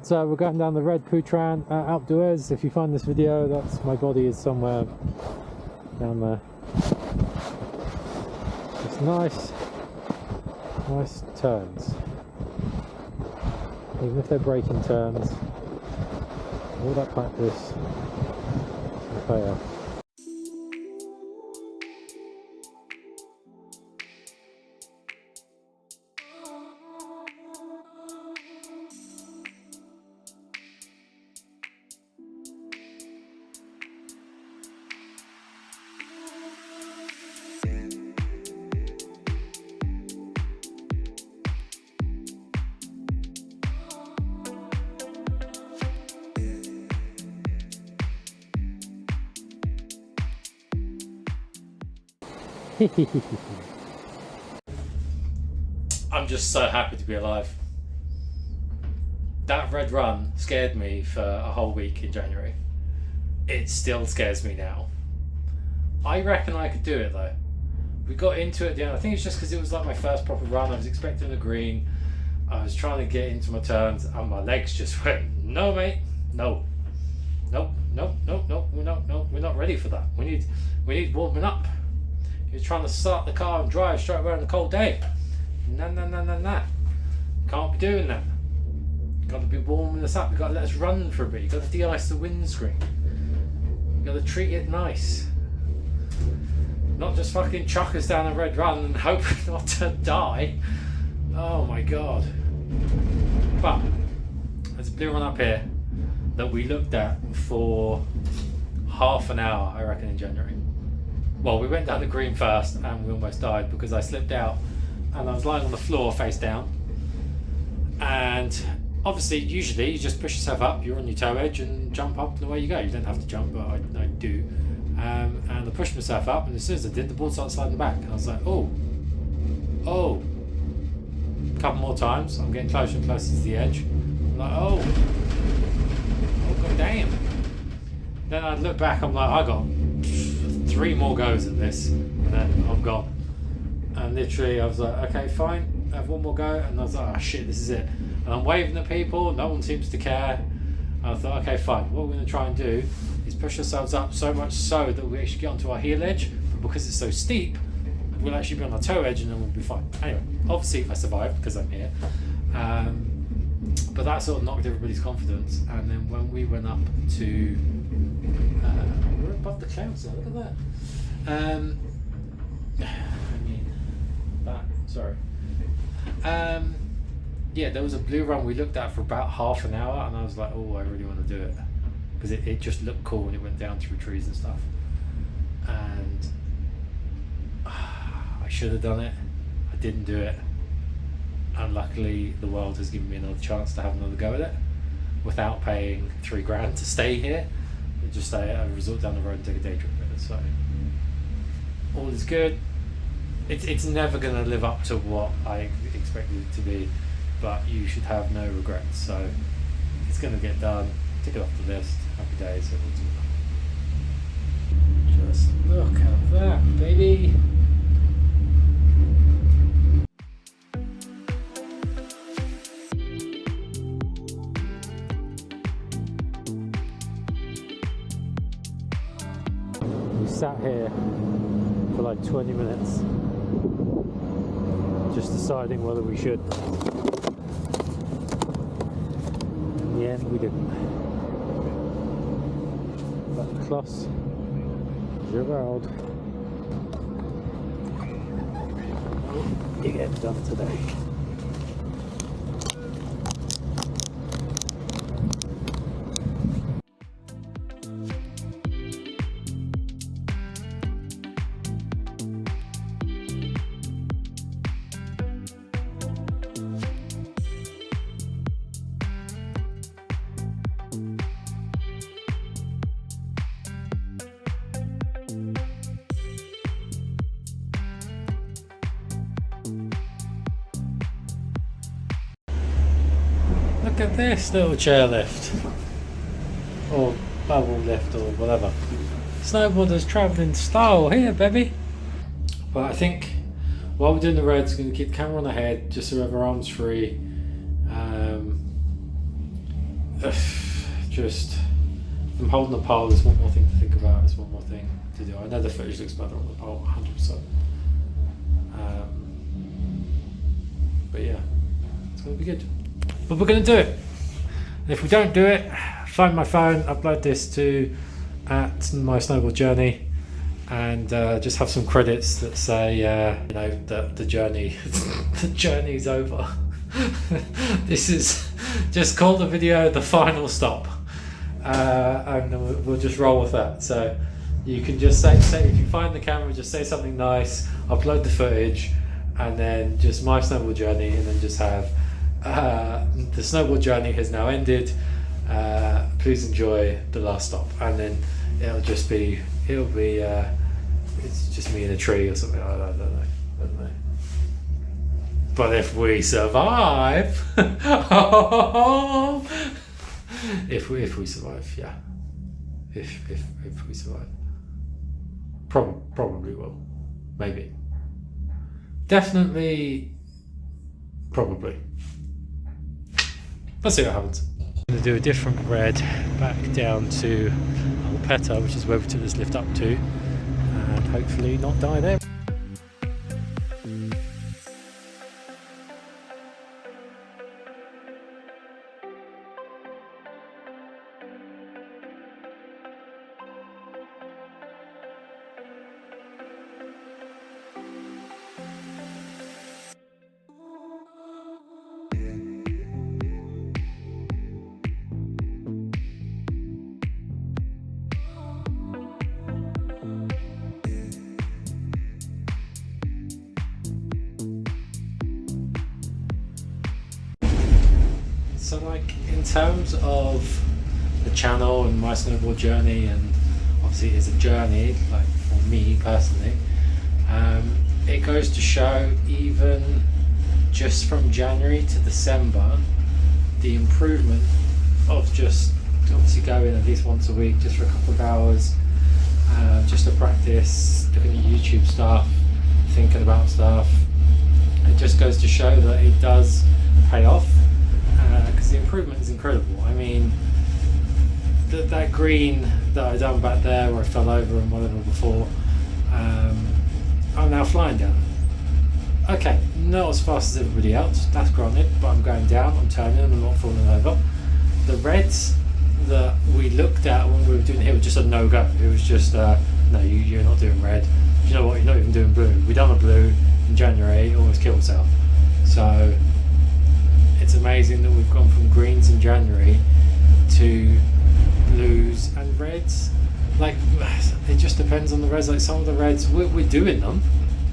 So we're going down the red Poutran at Alpe Dhuez. If you find this video, that's my body is somewhere down there. It's nice turns. Even if they're braking turns, all that practice will pay off. I'm just so happy to be alive. That red run scared me for a whole week in January. It still scares me now. I reckon I could do it though. We got into it at the end. I think it's just because it was like my first proper run. I was expecting a green. I was trying to get into my turns and my legs just went, no mate, no. Nope, we're not ready for that. We need warming up. You're trying to start the car and drive straight away on a cold day. Nah. Can't be doing that. Got to be warming us up. You've got to let us run for a bit. You've got to de-ice the windscreen. You've got to treat it nice. Not just fucking chuck us down a red run and hope not to die. Oh my god. But there's a blue one up here that we looked at for half an hour, I reckon, in January. Well, we went down the green first and we almost died because I slipped out and I was lying on the floor face down. And obviously, usually you just push yourself up, you're on your toe edge and jump up and away you go. You don't have to jump, but I do. And I pushed myself up, and as soon as I did, the board started sliding back. And I was like, oh. A couple more times, I'm getting closer and closer to the edge. I'm like, oh god damn. Then I look back, I'm like, I got 3 more goes at this, and then I'm gone. And literally I was like, okay fine, I have 1 more go, and I was like, oh shit, this is it. And I'm waving at people, no one seems to care. And I thought, okay fine, what we're going to try and do is push ourselves up so much so that we actually get onto our heel edge, but because it's so steep, we'll actually be on our toe edge and then we'll be fine. Anyway, obviously I survived because I'm here. But that sort of knocked everybody's confidence. And then when we went up to we're above the clouds now, look at that. Yeah, there was a blue run we looked at for about half an hour, and I was like, oh, I really want to do it because it just looked cool when it went down through trees and stuff. And I should have done it. I didn't do it. And luckily the world has given me another chance to have another go at it without paying $3,000 to stay here. Just stay at a resort down the road and take a day trip with it. So all is good. It's never going to live up to what I expected it to be, but you should have no regrets. So it's going to get done. Tick it off the list. Happy days. Just look at that, baby. Sat here for like 20 minutes just deciding whether we should. In the end we didn't. But Klaus, your world. You get done today. Look at this little chairlift, or bubble lift, or whatever. Snowboarders travelling style here, baby. But I think while we're doing the reds, we're going to keep the camera on the head, just so we have our arms free. just from holding the pole, there's one more thing to think about, there's one more thing to do. I know the footage looks better on the pole, 100%. But yeah, it's going to be good. But we're going to do it. And if we don't do it, find my phone, upload this to my snowboard journey, and just have some credits that say, you know, that the journey, the journey's over. This is just call the video the final stop, and then we'll just roll with that. So you can just say if you find the camera, just say something nice, upload the footage, and then just my snowboard journey, and then just have the snowboard journey has now ended. Please enjoy the last stop, and then it'll be it's just me in a tree or something. I don't know. But if we survive, if we survive, yeah. If we survive, probably will, maybe, definitely, probably. Let's see what happens. I'm going to do a different red back down to Alpe, which is where we took this lift up to, and hopefully not die there. So like in terms of the channel and my snowboard journey, and obviously it's a journey, like for me personally, it goes to show even just from January to December, the improvement of just obviously going at least once a week just for a couple of hours, just to practice, looking at YouTube stuff, thinking about stuff. It just goes to show that it does pay off. Because the improvement is incredible. I mean, that green that I done back there where I fell over and whatever before, I'm now flying down. Okay, not as fast as everybody else, that's granted, but I'm going down, I'm turning, I'm not falling over. The reds that we looked at when we were doing it were just a no-go. It was just, no, you're not doing red. You know what, you're not even doing blue. We done a blue in January, almost killed myself. So it's amazing that we've gone from greens in January to blues and reds. Like, it just depends on the reds. Like, some of the reds, we're doing them.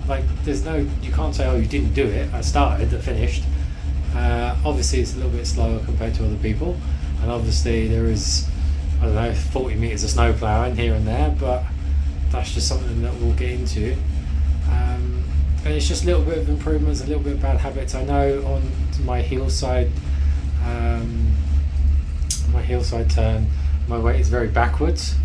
Like, you can't say, oh, you didn't do it. I started, I finished. Obviously it's a little bit slower compared to other people, and obviously there is, I don't know, 40 metres of snow ploughing here and there, but that's just something that we'll get into. And it's just a little bit of improvements, a little bit of bad habits. I know on my heel side turn, my weight is very backwards.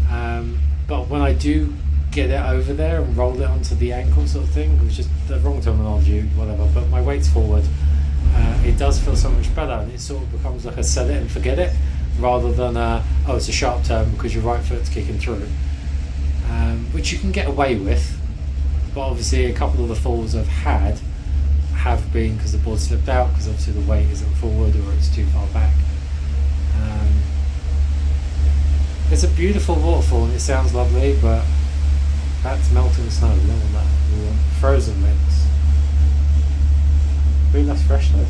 But when I do get it over there and roll it onto the ankle sort of thing, which is the wrong terminology, whatever, but my weight's forward, it does feel so much better, and it sort of becomes like a set it and forget it, rather than oh, it's a sharp turn because your right foot's kicking through, which you can get away with. But obviously a couple of the falls I've had have been because the board slipped out, because obviously the weight isn't forward or it's too far back. It's a beautiful waterfall and it sounds lovely, but that's melting snow. We don't want that. We want frozen mix. Really less fresh though.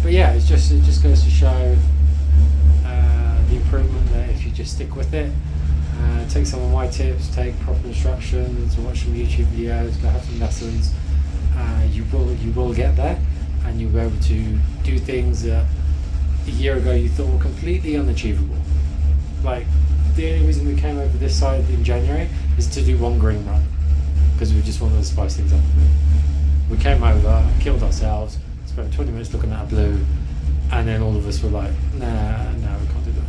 But yeah, it just goes to show the improvement that if you just stick with it. Take some of my tips, take proper instructions, watch some YouTube videos, go have some lessons. You will get there, and you'll be able to do things that a year ago you thought were completely unachievable. Like, the only reason we came over this side in January is to do one green run, because we just wanted to spice things up a bit. We came over, killed ourselves, spent 20 minutes looking at a blue, and then all of us were like, nah, we can't do that.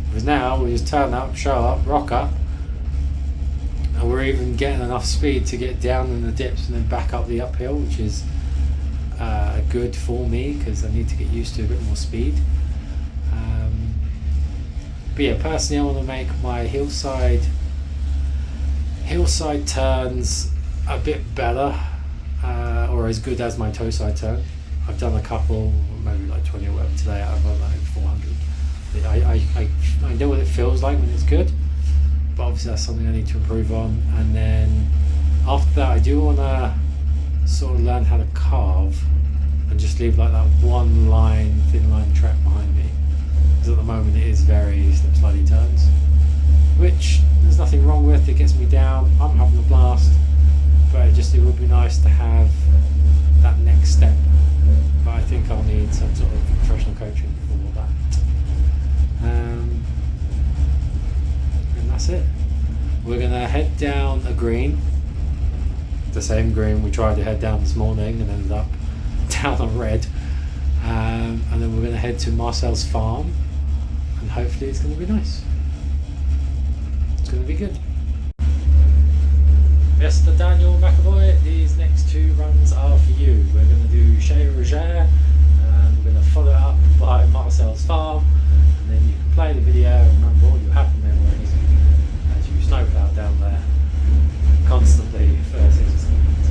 Because now we just turn up, show up, rock up, and we're even getting enough speed to get down in the dips and then back up the uphill, which is good for me because I need to get used to a bit more speed. But yeah, personally I want to make my hillside turns a bit better, or as good as my toe side turn. I've done a couple, maybe like 20 or whatever today out of like 400. I know what it feels like when it's good, but obviously that's something I need to improve on. And then after that, I do want to sort of learn how to carve and just leave like that one line, thin line track behind me. Because at the moment it is very slip slidey turns, which there's nothing wrong with. It gets me down. I'm having a blast, but it would be nice to have that next step. But I think I'll need some sort of professional coaching for that. And that's it. We're gonna head down a green, the same green we tried to head down this morning and ended up down a red. And then we're gonna head to Marcel's farm, and hopefully it's gonna be nice. It's gonna be good. Mr. Daniel McAvoy, these next 2 runs are for you. We're going to do Chez Roger, and we're going to follow it up by Marcel's farm, and then you can play the video and remember all your happy memories as you snowplow down there constantly for 6 seconds.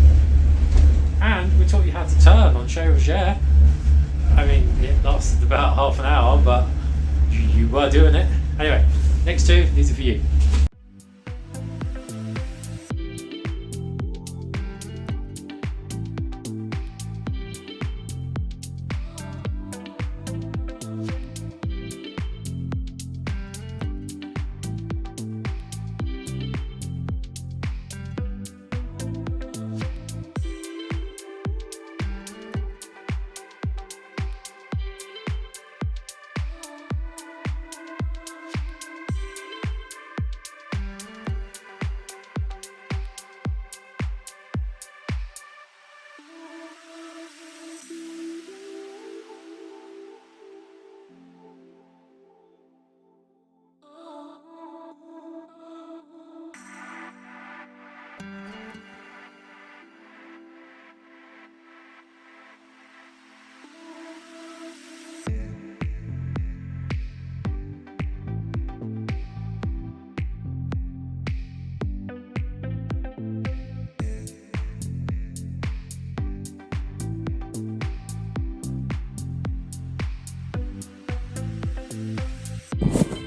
And we taught you how to turn on Chez Roger. I mean, it lasted about half an hour, but you were doing it. Anyway, next 2, these are for you.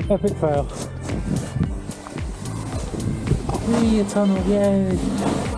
Epic fail. Free a tunnel, yay!